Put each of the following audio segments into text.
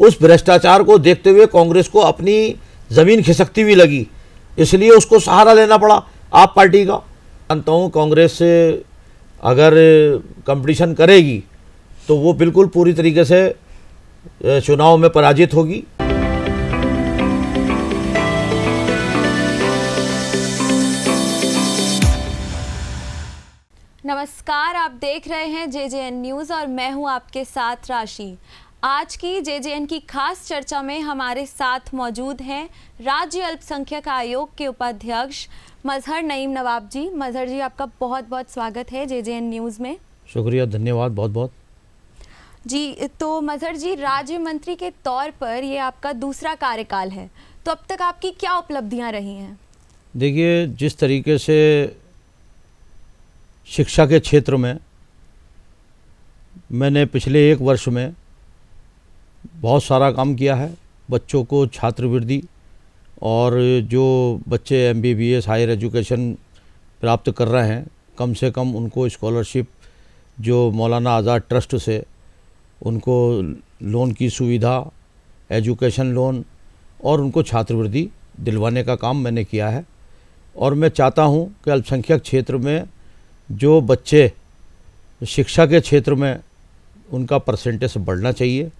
उस भ्रष्टाचार को देखते हुए कांग्रेस को अपनी ज़मीन खिसकती हुई लगी, इसलिए उसको सहारा लेना पड़ा आप पार्टी का। जानता हूँ कांग्रेस से अगर कंपटीशन करेगी तो वो बिल्कुल पूरी तरीके से चुनाव में पराजित होगी। नमस्कार, आप देख रहे हैं JJN न्यूज़ और मैं हूं आपके साथ राशि। आज की JJN की खास चर्चा में हमारे साथ मौजूद हैं राज्य अल्पसंख्यक आयोग के उपाध्यक्ष मजहर नईम नवाब जी। मजहर जी, आपका बहुत बहुत स्वागत है JJN न्यूज़ में। शुक्रिया, धन्यवाद बहुत बहुत जी। तो मजहर जी, राज्य मंत्री के तौर पर ये आपका दूसरा कार्यकाल है, तो अब तक आपकी क्या उपलब्धियां रही हैं? देखिए, जिस तरीके से शिक्षा के क्षेत्र में मैंने पिछले 1 वर्ष में बहुत सारा काम किया है। बच्चों को छात्रवृत्ति और जो बच्चे MBBS हायर एजुकेशन प्राप्त कर रहे हैं, कम से कम उनको स्कॉलरशिप जो मौलाना आज़ाद ट्रस्ट से उनको लोन की सुविधा, एजुकेशन लोन और उनको छात्रवृत्ति दिलवाने का काम मैंने किया है। और मैं चाहता हूं कि अल्पसंख्यक क्षेत्र में जो बच्चे शिक्षा के क्षेत्र में उनका परसेंटेज बढ़ना चाहिए,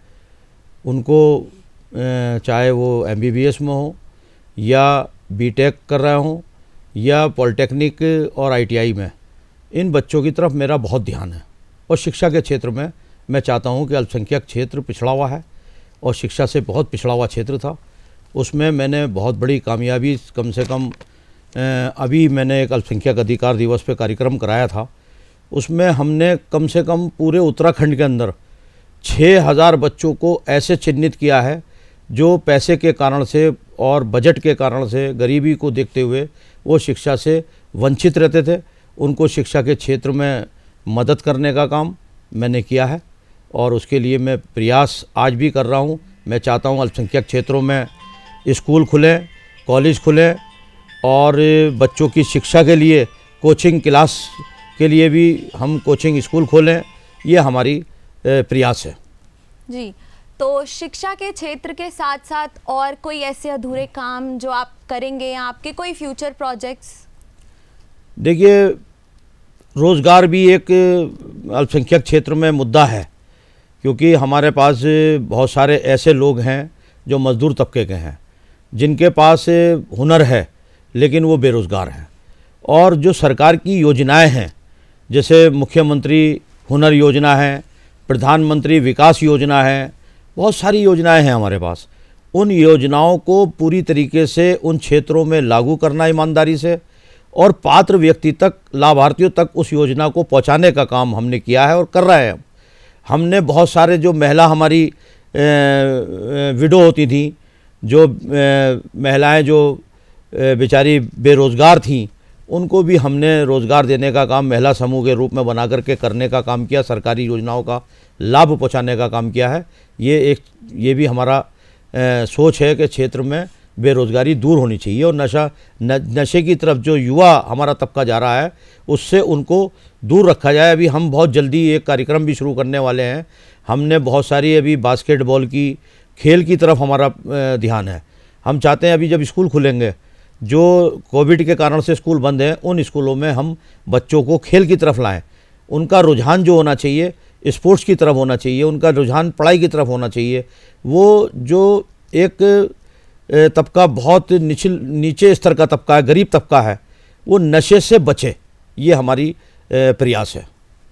उनको चाहे वो MBBS में हो या BTech कर रहे हों या पॉलिटेक्निक और ITI में, इन बच्चों की तरफ मेरा बहुत ध्यान है। और शिक्षा के क्षेत्र में मैं चाहता हूं कि अल्पसंख्यक क्षेत्र पिछड़ा हुआ है और शिक्षा से बहुत पिछड़ा हुआ क्षेत्र था, उसमें मैंने बहुत बड़ी कामयाबी, कम से कम अभी मैंने एक अल्पसंख्यक अधिकार दिवस पे कार्यक्रम कराया था, उसमें हमने कम से कम पूरे उत्तराखंड के अंदर 6000 बच्चों को ऐसे चिन्हित किया है जो पैसे के कारण से और बजट के कारण से, गरीबी को देखते हुए वो शिक्षा से वंचित रहते थे। उनको शिक्षा के क्षेत्र में मदद करने का काम मैंने किया है और उसके लिए मैं प्रयास आज भी कर रहा हूँ। मैं चाहता हूँ अल्पसंख्यक क्षेत्रों में स्कूल खुलें, कॉलेज खुलें और बच्चों की शिक्षा के लिए कोचिंग क्लास के लिए भी हम कोचिंग स्कूल खोलें, ये हमारी प्रयास है जी। तो शिक्षा के क्षेत्र के साथ साथ और कोई ऐसे अधूरे काम जो आप करेंगे या आपके कोई फ्यूचर प्रोजेक्ट्स? देखिए, रोज़गार भी एक अल्पसंख्यक क्षेत्र में मुद्दा है, क्योंकि हमारे पास बहुत सारे ऐसे लोग हैं जो मज़दूर तबके के हैं, जिनके पास हुनर है लेकिन वो बेरोज़गार हैं। और जो सरकार की योजनाएं हैं, जैसे मुख्यमंत्री हुनर योजना है, प्रधानमंत्री विकास योजना है, बहुत सारी योजनाएं हैं हमारे पास। उन योजनाओं को पूरी तरीके से उन क्षेत्रों में लागू करना ईमानदारी से और पात्र व्यक्ति तक, लाभार्थियों तक उस योजना को पहुंचाने का काम हमने किया है और कर रहे हैं। हमने बहुत सारे जो महिला हमारी विडो होती थी, जो महिलाएं जो बेचारी बेरोज़गार थीं, उनको भी हमने रोज़गार देने का काम महिला समूह के रूप में बना करके करने का काम किया, सरकारी योजनाओं का लाभ पहुंचाने का काम किया है। ये भी हमारा सोच है कि क्षेत्र में बेरोज़गारी दूर होनी चाहिए और नशे की तरफ जो युवा हमारा तबका जा रहा है उससे उनको दूर रखा जाए। अभी हम बहुत जल्दी एक कार्यक्रम भी शुरू करने वाले हैं। हमने बहुत सारी अभी बास्केटबॉल की, खेल की तरफ हमारा ध्यान है। हम चाहते हैं अभी जब स्कूल खुलेंगे, जो कोविड के कारण से स्कूल बंद हैं, उन स्कूलों में हम बच्चों को खेल की तरफ लाएं। उनका रुझान जो होना चाहिए स्पोर्ट्स की तरफ होना चाहिए, उनका रुझान पढ़ाई की तरफ होना चाहिए। वो जो एक तबका बहुत नीचे स्तर का तबका है, गरीब तबका है, वो नशे से बचे, ये हमारी प्रयास है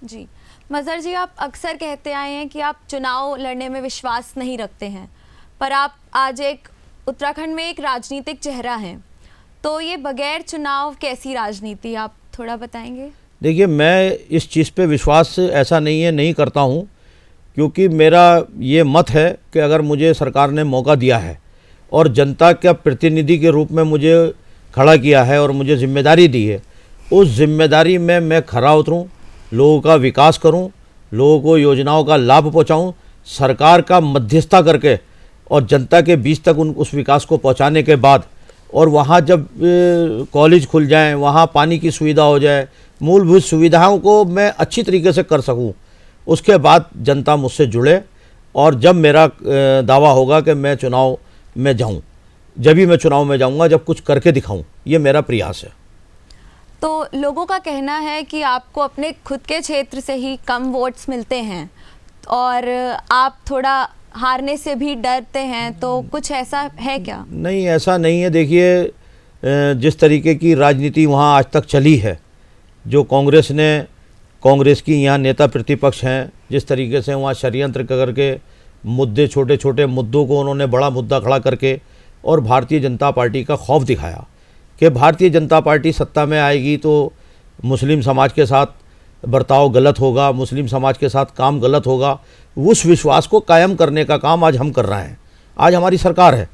जी। मजहर जी, आप अक्सर कहते आए हैं कि आप चुनाव लड़ने में विश्वास नहीं रखते हैं, पर आप आज एक उत्तराखंड में एक राजनीतिक चेहरा हैं, तो ये बगैर चुनाव कैसी राजनीति, आप थोड़ा बताएंगे? देखिए, मैं इस चीज़ पे विश्वास ऐसा नहीं करता हूँ, क्योंकि मेरा ये मत है कि अगर मुझे सरकार ने मौका दिया है और जनता के प्रतिनिधि के रूप में मुझे खड़ा किया है और मुझे जिम्मेदारी दी है, उस जिम्मेदारी में मैं खरा उतरूँ, लोगों का विकास करूँ, लोगों को योजनाओं का लाभ पहुँचाऊँ, सरकार का मध्यस्थता करके और जनता के बीच तक उस विकास को पहुँचाने के बाद, और वहाँ जब कॉलेज खुल जाएं, वहाँ पानी की सुविधा हो जाए, मूलभूत सुविधाओं को मैं अच्छी तरीके से कर सकूं, उसके बाद जनता मुझसे जुड़े और जब मेरा दावा होगा कि मैं चुनाव में जाऊं, जब ही मैं चुनाव में जाऊंगा जब कुछ करके दिखाऊं, ये मेरा प्रयास है। तो लोगों का कहना है कि आपको अपने खुद के क्षेत्र से ही कम वोट्स मिलते हैं और आप थोड़ा हारने से भी डरते हैं, तो कुछ ऐसा है क्या? नहीं, ऐसा नहीं है। देखिए, जिस तरीके की राजनीति वहाँ आज तक चली है, जो कांग्रेस की यहाँ नेता प्रतिपक्ष हैं, जिस तरीके से वहाँ षड्यंत्र करके मुद्दे, छोटे छोटे मुद्दों को उन्होंने बड़ा मुद्दा खड़ा करके और भारतीय जनता पार्टी का खौफ दिखाया कि भारतीय जनता पार्टी सत्ता में आएगी तो मुस्लिम समाज के साथ बर्ताव गलत होगा, मुस्लिम समाज के साथ काम गलत होगा। उस विश्वास को कायम करने का काम आज हम कर रहे हैं। आज हमारी सरकार है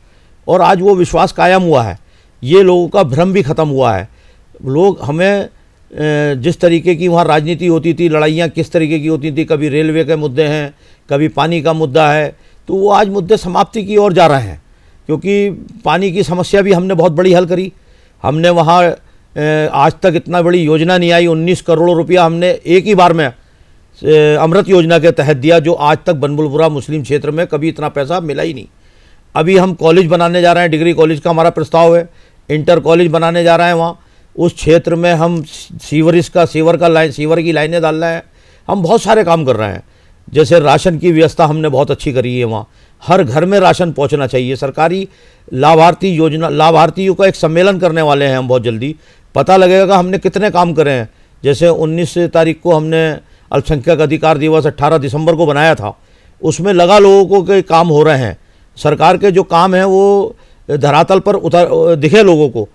और आज वो विश्वास कायम हुआ है। ये लोगों का भ्रम भी ख़त्म हुआ है। लोग हमें जिस तरीके की वहाँ राजनीति होती थी, लड़ाइयाँ किस तरीके की होती थी, कभी रेलवे के मुद्दे हैं, कभी पानी का मुद्दा है, तो वो आज मुद्दे समाप्ति की ओर जा रहे हैं। क्योंकि पानी की समस्या भी हमने बहुत बड़ी हल करी। हमने वहाँ आज तक इतना बड़ी योजना नहीं आई, 19 करोड़ रुपया हमने एक ही बार में अमृत योजना के तहत दिया, जो आज तक बनबुलपुरा मुस्लिम क्षेत्र में कभी इतना पैसा मिला ही नहीं। अभी हम कॉलेज बनाने जा रहे हैं, डिग्री कॉलेज का हमारा प्रस्ताव है, इंटर कॉलेज बनाने जा रहे हैं। वहाँ उस क्षेत्र में हम सीवर की लाइनें डाल रहे हैं। हम बहुत सारे काम कर रहे हैं। जैसे राशन की व्यवस्था हमने बहुत अच्छी करी है। वहाँ हर घर में राशन पहुँचना चाहिए। सरकारी लाभार्थी योजना, लाभार्थियों का एक सम्मेलन करने वाले हैं हम बहुत जल्दी। पता लगेगा हमने कितने काम करे हैं। जैसे 19 तारीख को हमने अल्पसंख्यक अधिकार दिवस 18 दिसंबर को बनाया था, उसमें लगा लोगों को के काम हो रहे हैं। सरकार के जो काम हैं वो धरातल पर दिखे लोगों को।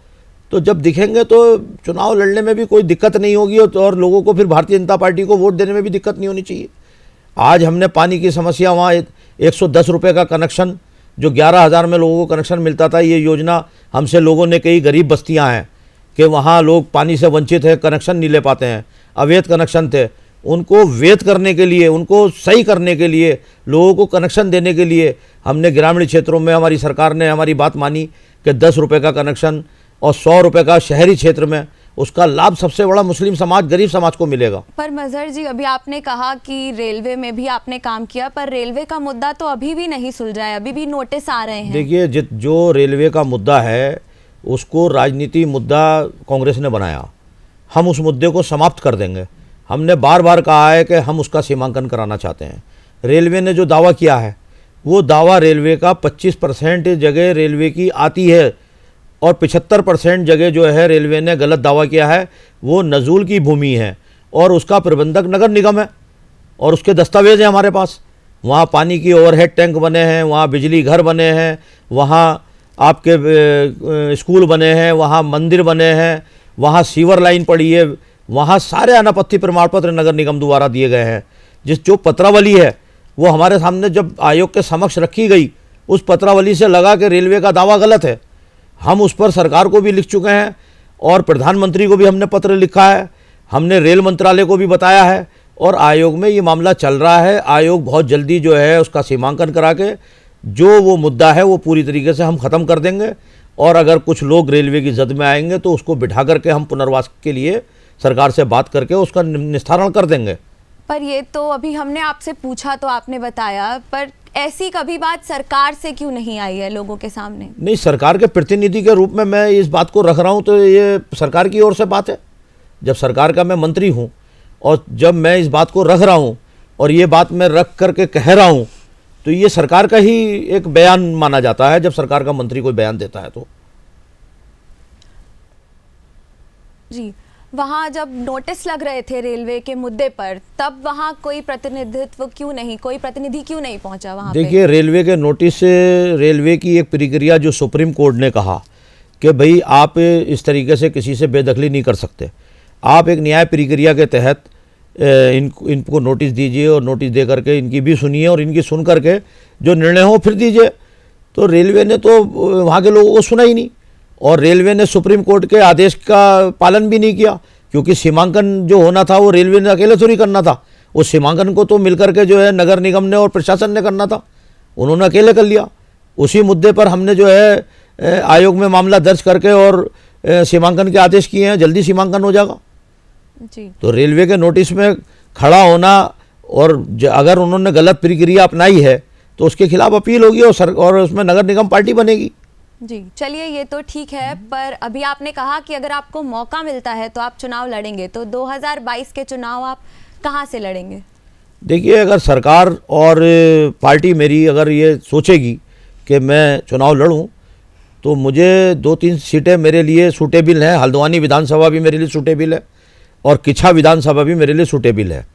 तो जब दिखेंगे तो चुनाव लड़ने में भी कोई दिक्कत नहीं होगी और लोगों को फिर भारतीय जनता पार्टी को वोट देने में भी दिक्कत नहीं होनी चाहिए। आज हमने पानी की समस्या, वहाँ 110 रुपये का कनेक्शन, जो 11,000 में लोगों को कनेक्शन मिलता था, ये योजना हमसे लोगों ने, कई गरीब बस्तियाँ हैं कि वहाँ लोग पानी से वंचित है, कनेक्शन नहीं ले पाते हैं, अवैध कनेक्शन थे, उनको वैध करने के लिए, उनको सही करने के लिए, लोगों को कनेक्शन देने के लिए हमने ग्रामीण क्षेत्रों में, हमारी सरकार ने हमारी बात मानी कि 10 रुपये का कनेक्शन और 100 रुपये का शहरी क्षेत्र में, उसका लाभ सबसे बड़ा मुस्लिम समाज, गरीब समाज को मिलेगा। पर मजहर जी, अभी आपने कहा कि रेलवे में भी आपने काम किया, पर रेलवे का मुद्दा तो अभी भी नहीं सुलझा है, अभी भी नोटिस आ रहे हैं। देखिए, जो रेलवे का मुद्दा है उसको राजनीति मुद्दा कांग्रेस ने बनाया। हम उस मुद्दे को समाप्त कर देंगे। हमने बार बार कहा है कि हम उसका सीमांकन कराना चाहते हैं। रेलवे ने जो दावा किया है, वो दावा रेलवे का 25% जगह रेलवे की आती है और 75% जगह जो है रेलवे ने गलत दावा किया है, वो नजूल की भूमि है और उसका प्रबंधक नगर निगम है और उसके दस्तावेज हैं हमारे पास। वहाँ पानी की ओवरहेड टैंक बने हैं, वहाँ बिजली घर बने हैं, वहाँ आपके स्कूल बने हैं, वहाँ मंदिर बने हैं, वहाँ सीवर लाइन पड़ी है, वहाँ सारे अनापत्ति प्रमाण पत्र नगर निगम द्वारा दिए गए हैं। जो पत्रावली है वो हमारे सामने जब आयोग के समक्ष रखी गई, उस पत्रावली से लगा कि रेलवे का दावा गलत है। हम उस पर सरकार को भी लिख चुके हैं और प्रधानमंत्री को भी हमने पत्र लिखा है, हमने रेल मंत्रालय को भी बताया है और आयोग में ये मामला चल रहा है। आयोग बहुत जल्दी जो है उसका सीमांकन करा के जो वो मुद्दा है वो पूरी तरीके से हम ख़त्म कर देंगे और अगर कुछ लोग रेलवे की जद में आएंगे तो उसको बिठा करके हम पुनर्वास के लिए सरकार से बात करके उसका निस्तारण कर देंगे। पर ये तो अभी हमने आपसे पूछा तो आपने बताया, पर ऐसी कभी बात सरकार से क्यों नहीं आई है लोगों के सामने? नहीं, सरकार के प्रतिनिधि के रूप में मैं इस बात को रख रहा हूँ तो ये सरकार की ओर से बात है। जब सरकार का मैं मंत्री हूँ और जब मैं इस बात को रख रहा हूँ और ये बात मैं रख करके कह रहा हूँ तो ये सरकार का ही एक बयान माना जाता है। जब सरकार का मंत्री कोई बयान देता है तो जी, वहाँ जब नोटिस लग रहे थे रेलवे के मुद्दे पर, तब वहाँ कोई प्रतिनिधित्व क्यों नहीं, कोई प्रतिनिधि क्यों नहीं पहुँचा वहाँ पे? देखिए, रेलवे के नोटिस से रेलवे की एक प्रक्रिया जो सुप्रीम कोर्ट ने कहा कि भाई आप इस तरीके से किसी से बेदखली नहीं कर सकते, आप एक न्याय प्रक्रिया के तहत इनको नोटिस दीजिए और नोटिस दे करके इनकी भी सुनिए और इनकी सुन करके जो निर्णय हो फिर दीजिए। तो रेलवे ने तो वहाँ के लोगों को सुना ही नहीं और रेलवे ने सुप्रीम कोर्ट के आदेश का पालन भी नहीं किया, क्योंकि सीमांकन जो होना था वो रेलवे ने अकेले थोड़ी करना था। उस सीमांकन को तो मिलकर के जो है नगर निगम ने और प्रशासन ने करना था, उन्होंने अकेले कर लिया। उसी मुद्दे पर हमने जो है आयोग में मामला दर्ज करके और सीमांकन के आदेश किए हैं, जल्दी सीमांकन हो जाएगा जी। तो रेलवे के नोटिस में खड़ा होना और अगर उन्होंने गलत प्रक्रिया अपनाई है तो उसके खिलाफ अपील होगी और उसमें नगर निगम पार्टी बनेगी। जी चलिए, ये तो ठीक है, पर अभी आपने कहा कि अगर आपको मौका मिलता है तो आप चुनाव लड़ेंगे, तो 2022 के चुनाव आप कहाँ से लड़ेंगे? देखिए, अगर सरकार और पार्टी मेरी अगर ये सोचेगी कि मैं चुनाव लड़ूं, तो मुझे 2-3 सीटें मेरे लिए सूटेबल हैं। हल्द्वानी विधानसभा भी मेरे लिए सूटेबल है और किच्छा विधानसभा भी मेरे लिए सूटेबल है।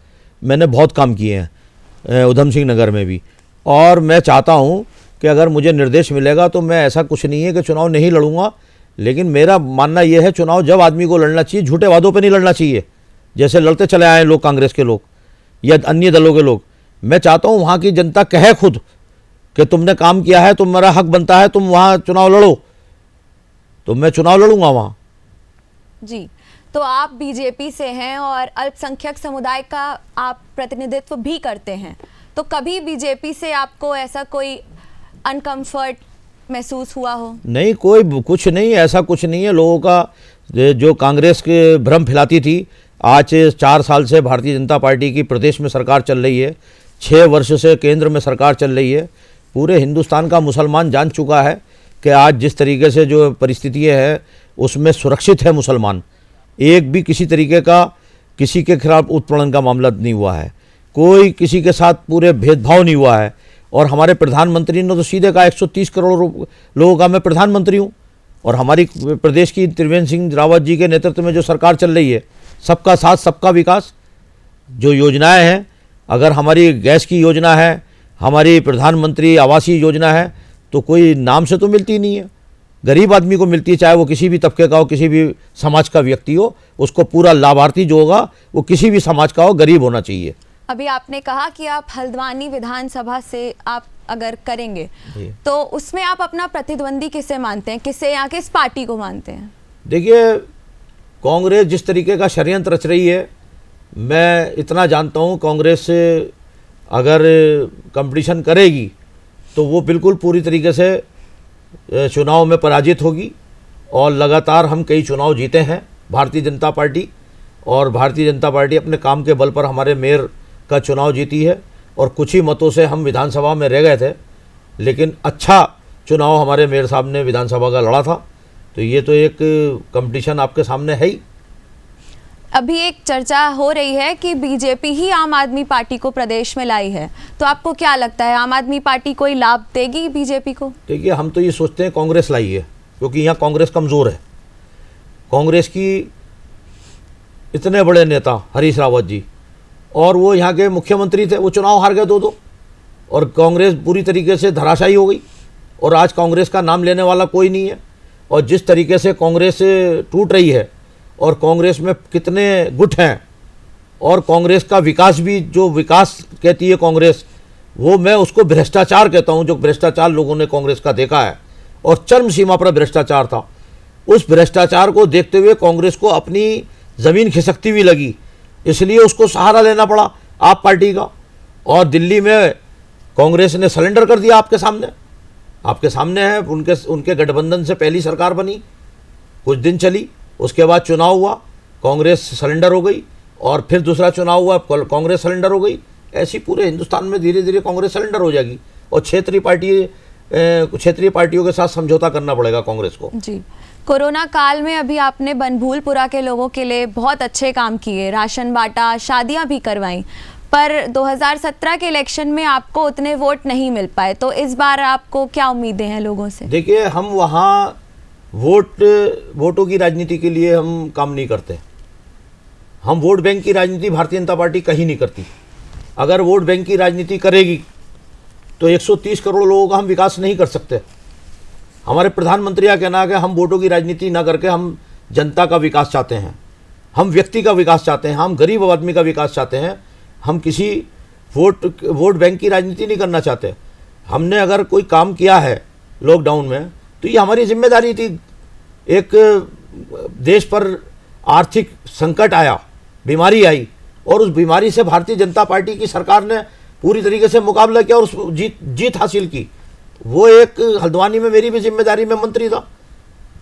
मैंने बहुत काम किए हैं उधम सिंह नगर में भी, और मैं चाहता हूं कि अगर मुझे निर्देश मिलेगा तो मैं, ऐसा कुछ नहीं है कि चुनाव नहीं लड़ूंगा, लेकिन मेरा मानना यह है चुनाव जब आदमी को लड़ना चाहिए, झूठे वादों पे नहीं लड़ना चाहिए जैसे लड़ते चले आए लोग, कांग्रेस के लोग या अन्य दलों के लोग। मैं चाहता हूं वहाँ की जनता कहे खुद कि तुमने काम किया है, तुम्हारा हक बनता है, तुम वहाँ चुनाव लड़ो, तो मैं चुनाव लड़ूंगा वहाँ। जी, तो आप बीजेपी से हैं और अल्पसंख्यक समुदाय का आप प्रतिनिधित्व भी करते हैं, तो कभी बीजेपी से आपको ऐसा कोई अनकंफर्ट महसूस हुआ हो? नहीं, कोई कुछ नहीं, ऐसा कुछ नहीं है। लोगों का जो कांग्रेस के भ्रम फैलाती थी, आज 4 साल से भारतीय जनता पार्टी की प्रदेश में सरकार चल रही है, 6 वर्ष से केंद्र में सरकार चल रही है। पूरे हिंदुस्तान का मुसलमान जान चुका है कि आज जिस तरीके से जो परिस्थितियाँ हैं उसमें सुरक्षित है मुसलमान। एक भी किसी तरीके का किसी के खिलाफ उत्पीड़न का मामला नहीं हुआ है, कोई किसी के साथ पूरे भेदभाव नहीं हुआ है। और हमारे प्रधानमंत्री ने तो सीधे कहा 130 करोड़ लोगों का मैं प्रधानमंत्री हूँ। और हमारी प्रदेश की त्रिवेंद्र सिंह रावत जी के नेतृत्व में जो सरकार चल रही है, सबका साथ सबका विकास, जो योजनाएं हैं, अगर हमारी गैस की योजना है, हमारी प्रधानमंत्री आवासीय योजना है, तो कोई नाम से तो मिलती नहीं है, गरीब आदमी को मिलती है, चाहे वो किसी भी तबके का हो, किसी भी समाज का व्यक्ति हो, उसको पूरा लाभार्थी जो होगा वो किसी भी समाज का हो, गरीब होना चाहिए। अभी आपने कहा कि आप हल्द्वानी विधानसभा से आप अगर करेंगे तो उसमें आप अपना प्रतिद्वंदी किसे मानते हैं, किसे या किस पार्टी को मानते हैं? देखिए, कांग्रेस जिस तरीके का षड्यंत्र रच रही है, मैं इतना जानता हूँ, कांग्रेस से अगर कंपटीशन करेगी तो वो बिल्कुल पूरी तरीके से चुनाव में पराजित होगी। और लगातार हम कई चुनाव जीते हैं भारतीय जनता पार्टी, और भारतीय जनता पार्टी अपने काम के बल पर हमारे मेयर का चुनाव जीती है, और कुछ ही मतों से हम विधानसभा में रह गए थे, लेकिन अच्छा चुनाव हमारे मेयर साहब ने विधानसभा का लड़ा था। तो ये तो एक कंपटीशन आपके सामने है ही। अभी एक चर्चा हो रही है कि बीजेपी ही आम आदमी पार्टी को प्रदेश में लाई है, तो आपको क्या लगता है, आम आदमी पार्टी कोई लाभ देगी बीजेपी को? देखिए, हम तो ये सोचते हैं कांग्रेस लाई है, क्योंकि यहाँ कांग्रेस कमज़ोर है। कांग्रेस की इतने बड़े नेता हरीश रावत जी, और वो यहाँ के मुख्यमंत्री थे, वो चुनाव हार गए 2-2, और कांग्रेस पूरी तरीके से धराशायी हो गई, और आज कांग्रेस का नाम लेने वाला कोई नहीं है। और जिस तरीके से कांग्रेस टूट रही है, और कांग्रेस में कितने गुट हैं, और कांग्रेस का विकास भी, जो विकास कहती है कांग्रेस, वो मैं उसको भ्रष्टाचार कहता हूँ। जो भ्रष्टाचार लोगों ने कांग्रेस का देखा है, और चरम सीमा पर भ्रष्टाचार था, उस भ्रष्टाचार को देखते हुए कांग्रेस को अपनी ज़मीन खिसकती हुई लगी, इसलिए उसको सहारा लेना पड़ा आप पार्टी का। और दिल्ली में कांग्रेस ने सरेंडर कर दिया, आपके सामने है। उनके गठबंधन से पहली सरकार बनी, कुछ दिन चली, उसके बाद चुनाव हुआ, कांग्रेस सरेंडर हो गई, और फिर दूसरा चुनाव हुआ, कांग्रेस सरेंडर हो गई। ऐसी पूरे हिंदुस्तान में धीरे धीरे कांग्रेस सरेंडर हो जाएगी, और क्षेत्रीय पार्टियों के साथ समझौता करना पड़ेगा कांग्रेस को। जी, कोरोना काल में अभी आपने बनभूलपुरा के लोगों के लिए बहुत अच्छे काम किए, राशन बांटा, शादियां भी करवाई, पर 2017 के इलेक्शन में आपको उतने वोट नहीं मिल पाए, तो इस बार आपको क्या उम्मीदें हैं लोगों से? देखिए, हम वहाँ वोटों की राजनीति के लिए हम काम नहीं करते। हम वोट बैंक की राजनीति भारतीय जनता पार्टी कहीं नहीं करती। अगर वोट बैंक की राजनीति करेगी तो 130 करोड़ लोगों का हम विकास नहीं कर सकते। हमारे प्रधानमंत्री का कहना है कि हम वोटों की राजनीति ना करके हम जनता का विकास चाहते हैं, हम व्यक्ति का विकास चाहते हैं, हम गरीब आदमी का विकास चाहते हैं। हम किसी वोट बैंक की राजनीति नहीं करना चाहते। हमने अगर कोई काम किया है लॉकडाउन में, तो ये हमारी जिम्मेदारी थी। एक देश पर आर्थिक संकट आया, बीमारी आई, और उस बीमारी से भारतीय जनता पार्टी की सरकार ने पूरी तरीके से मुकाबला किया और उस जीत हासिल की। वो एक हल्द्वानी में मेरी भी जिम्मेदारी में मंत्री था,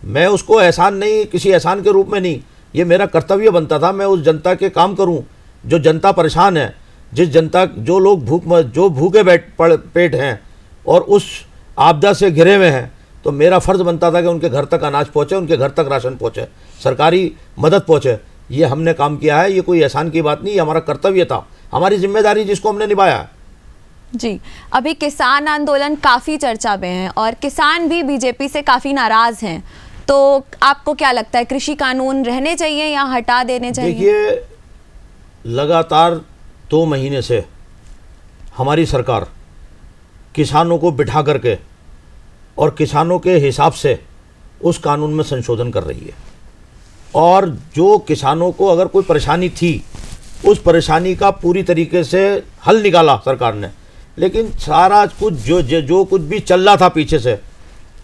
मैं उसको एहसान नहीं, किसी एहसान के रूप में नहीं, ये मेरा कर्तव्य बनता था। मैं उस जनता के काम करूं जो जनता परेशान है, जो लोग भूखे पेट हैं, और उस आपदा से घिरे हुए हैं, तो मेरा फ़र्ज़ बनता था कि उनके घर तक अनाज पहुँचे, उनके घर तक राशन पहुँचे, सरकारी मदद पहुँचे। ये हमने काम किया है, ये कोई एहसान की बात नहीं, ये हमारा कर्तव्य था, हमारी जिम्मेदारी जिसको हमने निभाया है। जी, अभी किसान आंदोलन काफ़ी चर्चा में है और किसान भी बीजेपी से काफ़ी नाराज़ हैं, तो आपको क्या लगता है, कृषि कानून रहने चाहिए या हटा देने चाहिए? देखिए, लगातार 2 महीने से हमारी सरकार किसानों को बिठा करके और किसानों के हिसाब से उस कानून में संशोधन कर रही है, और जो किसानों को अगर कोई परेशानी थी, उस परेशानी का पूरी तरीके से हल निकाला सरकार ने। लेकिन सारा कुछ जो कुछ भी चल रहा था पीछे से,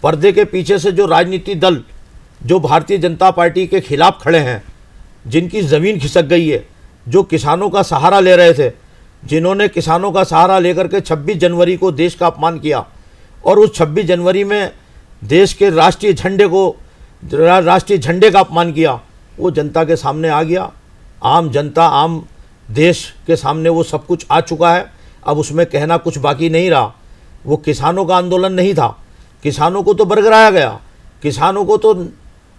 पर्दे के पीछे से जो राजनीतिक दल जो भारतीय जनता पार्टी के खिलाफ खड़े हैं, जिनकी ज़मीन खिसक गई है, जो किसानों का सहारा ले रहे थे, जिन्होंने किसानों का सहारा लेकर के 26 जनवरी को देश का अपमान किया, और उस 26 जनवरी में देश के राष्ट्रीय झंडे का अपमान किया, वो जनता के सामने आ गया। आम जनता, आम देश के सामने वो सब कुछ आ चुका है। अब उसमें कहना कुछ बाकी नहीं रहा। वो किसानों का आंदोलन नहीं था, किसानों को तो बरगराया गया, किसानों को तो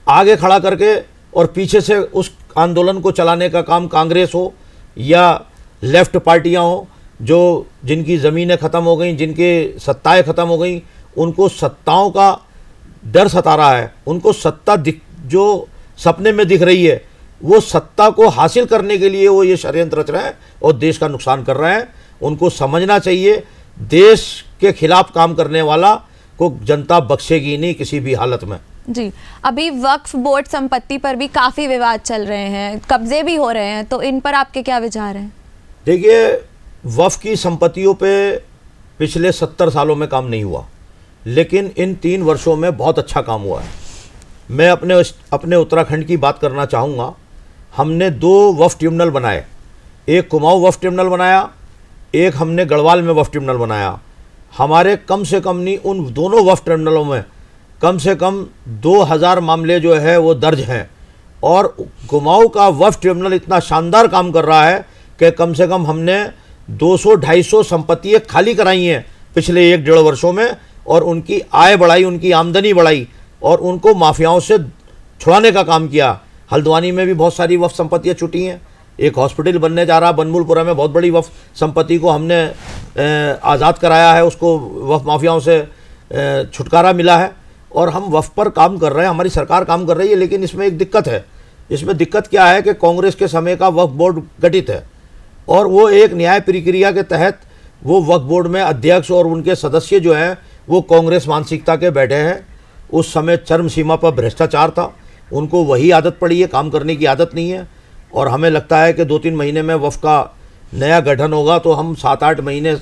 आगे खड़ा करके और पीछे से उस आंदोलन को चलाने का काम कांग्रेस हो या लेफ्ट पार्टियां हो, जो जिनकी ज़मीनें ख़त्म हो गई, जिनके सत्ताएं ख़त्म हो गई, उनको सत्ताओं का डर सता रहा है। उनको सत्ता जो सपने में दिख रही है, वो सत्ता को हासिल करने के लिए वो ये षड्यंत्र रच रहे हैं और देश का नुकसान कर रहे हैं। उनको समझना चाहिए, देश के खिलाफ काम करने वाला को जनता बख्शेगी नहीं किसी भी हालत में। जी, अभी वक्फ बोर्ड संपत्ति पर भी काफ़ी विवाद चल रहे हैं, कब्जे भी हो रहे हैं, तो इन पर आपके क्या विचार हैं? देखिए, वक्फ की संपत्तियों पे पिछले 70 सालों में काम नहीं हुआ, लेकिन इन 3 वर्षों में बहुत अच्छा काम हुआ है। मैं अपने उत्तराखंड की बात करना चाहूँगा। हमने 2 वक्फ ट्रिब्यूनल बनाए, एक कुमाऊँ वक्फ ट्रिब्यूनल बनाया, एक हमने गढ़वाल में वक्फ ट्रिब्यूनल बनाया। हमारे कम से कम नहीं, उन दोनों वक्फ ट्रिब्यूनलों में कम से कम 2000 मामले जो है वो दर्ज हैं, और कुमाऊँ का वक्फ ट्रिब्यूनल इतना शानदार काम कर रहा है कि कम से कम हमने 200-250 संपत्तियाँ खाली कराई हैं पिछले 1-1.5 वर्षों में, और उनकी आय बढ़ाई, उनकी आमदनी बढ़ाई, और उनको माफियाओं से छुड़ाने का काम किया। हल्द्वानी में भी बहुत सारी वक्फ संपत्तियाँ छूटी हैं, एक हॉस्पिटल बनने जा रहा, बनमुलपुरा में बहुत बड़ी वक्फ संपत्ति को हमने आज़ाद कराया है, उसको वक्फ माफियाओं से छुटकारा मिला है, और हम वक्फ पर काम कर रहे हैं, हमारी सरकार काम कर रही है। लेकिन इसमें एक दिक्कत है। इसमें दिक्कत क्या है कि कांग्रेस के समय का वक्फ बोर्ड गठित है, और वो एक न्याय प्रक्रिया के तहत वो वक्फ बोर्ड में अध्यक्ष और उनके सदस्य जो हैं वो कांग्रेस मानसिकता के बैठे हैं। उस समय चरम सीमा पर भ्रष्टाचार था, उनको वही आदत पड़ी है, काम करने की आदत नहीं है। और हमें लगता है कि 2-3 महीने में वक्फ का नया गठन होगा, तो हम 7-8 महीने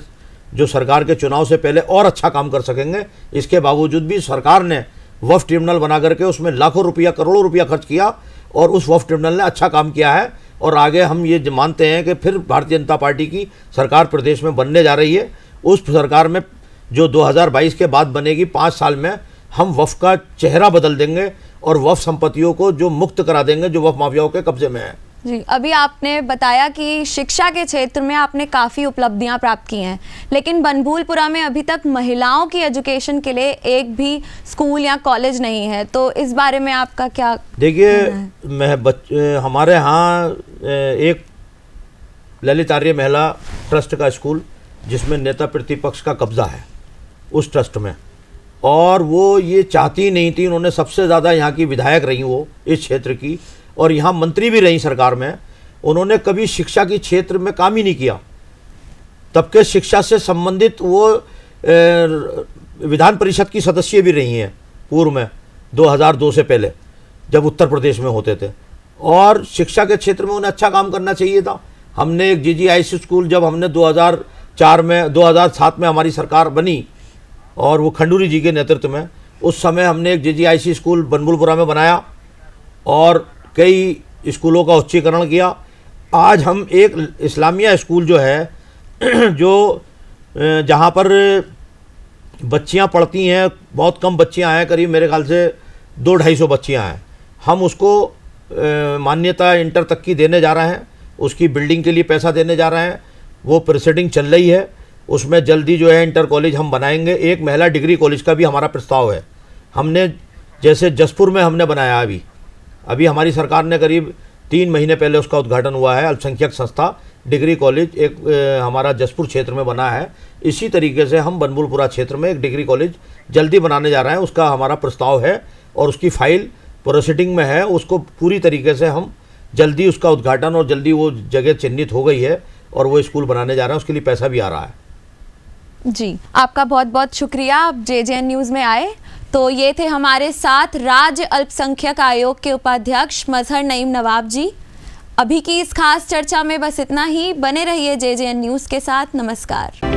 जो सरकार के चुनाव से पहले और अच्छा काम कर सकेंगे। इसके बावजूद भी सरकार ने वक्फ ट्रिब्यूनल बना करके उसमें लाखों रुपया, करोड़ों रुपया खर्च किया, और उस वक्फ ट्रिब्यूनल ने अच्छा काम किया है। और आगे हम ये मानते हैं कि फिर भारतीय जनता पार्टी की सरकार प्रदेश में बनने जा रही है। उस सरकार में जो 2022 के बाद बनेगी, 5 साल में हम वक्फ का चेहरा बदल देंगे और वक्फ संपत्तियों को जो मुक्त करा देंगे जो वक्फ माफियाओं के कब्जे में है। जी, अभी आपने बताया कि शिक्षा के क्षेत्र में आपने काफ़ी उपलब्धियां प्राप्त की हैं, लेकिन बनभूलपुरा में अभी तक महिलाओं की एजुकेशन के लिए एक भी स्कूल या कॉलेज नहीं है, तो इस बारे में आपका क्या? देखिए, हमारे यहाँ एक ललित आर्य महिला ट्रस्ट का स्कूल, जिसमें नेता प्रतिपक्ष का कब्जा है उस ट्रस्ट में, और वो ये चाहती नहीं थी। उन्होंने सबसे ज़्यादा यहाँ की विधायक रही वो इस क्षेत्र की, और यहाँ मंत्री भी रही सरकार में। उन्होंने कभी शिक्षा के क्षेत्र में काम ही नहीं किया। तब के शिक्षा से संबंधित वो विधान परिषद की सदस्य भी रही हैं पूर्व में, 2002 से पहले जब उत्तर प्रदेश में होते थे, और शिक्षा के क्षेत्र में उन्हें अच्छा काम करना चाहिए था। हमने एक GGIC स्कूल, जब हमने 2007 में हमारी सरकार बनी और वो खंडूरी जी के नेतृत्व में, उस समय हमने एक GGIC स्कूल बनभूलपुरा में बनाया और कई स्कूलों का उच्चीकरण किया। आज हम एक इस्लामिया स्कूल जो है जो जहाँ पर बच्चियाँ पढ़ती हैं, बहुत कम बच्चियाँ हैं, करीब मेरे ख्याल से 200-250 बच्चियाँ हैं, हम उसको मान्यता इंटर तक की देने जा रहे हैं। उसकी बिल्डिंग के लिए पैसा देने जा रहे हैं, वो प्रोसीडिंग चल रही है। उसमें जल्दी जो है इंटर कॉलेज हम बनाएंगे। एक महिला डिग्री कॉलेज का भी हमारा प्रस्ताव है। हमने जैसे जसपुर में हमने बनाया, अभी हमारी सरकार ने करीब 3 महीने पहले उसका उद्घाटन हुआ है। अल्पसंख्यक संस्था डिग्री कॉलेज एक हमारा जसपुर क्षेत्र में बना है। इसी तरीके से हम बनबुलपुरा क्षेत्र में एक डिग्री कॉलेज जल्दी बनाने जा रहे हैं। उसका हमारा प्रस्ताव है और उसकी फाइल प्रोसीडिंग में है। उसको पूरी तरीके से हम जल्दी उसका उद्घाटन और जल्दी वो जगह चिन्हित हो गई है और वो स्कूल बनाने जा रहे हैं। उसके लिए पैसा भी आ रहा है। जी, आपका बहुत बहुत शुक्रिया, आप जेजेएन न्यूज़ में आए। तो ये थे हमारे साथ राज्य अल्पसंख्यक आयोग के उपाध्यक्ष मजहर नईम नवाब जी। अभी की इस खास चर्चा में बस इतना ही। बने रहिए जेजेएन न्यूज़ के साथ। नमस्कार।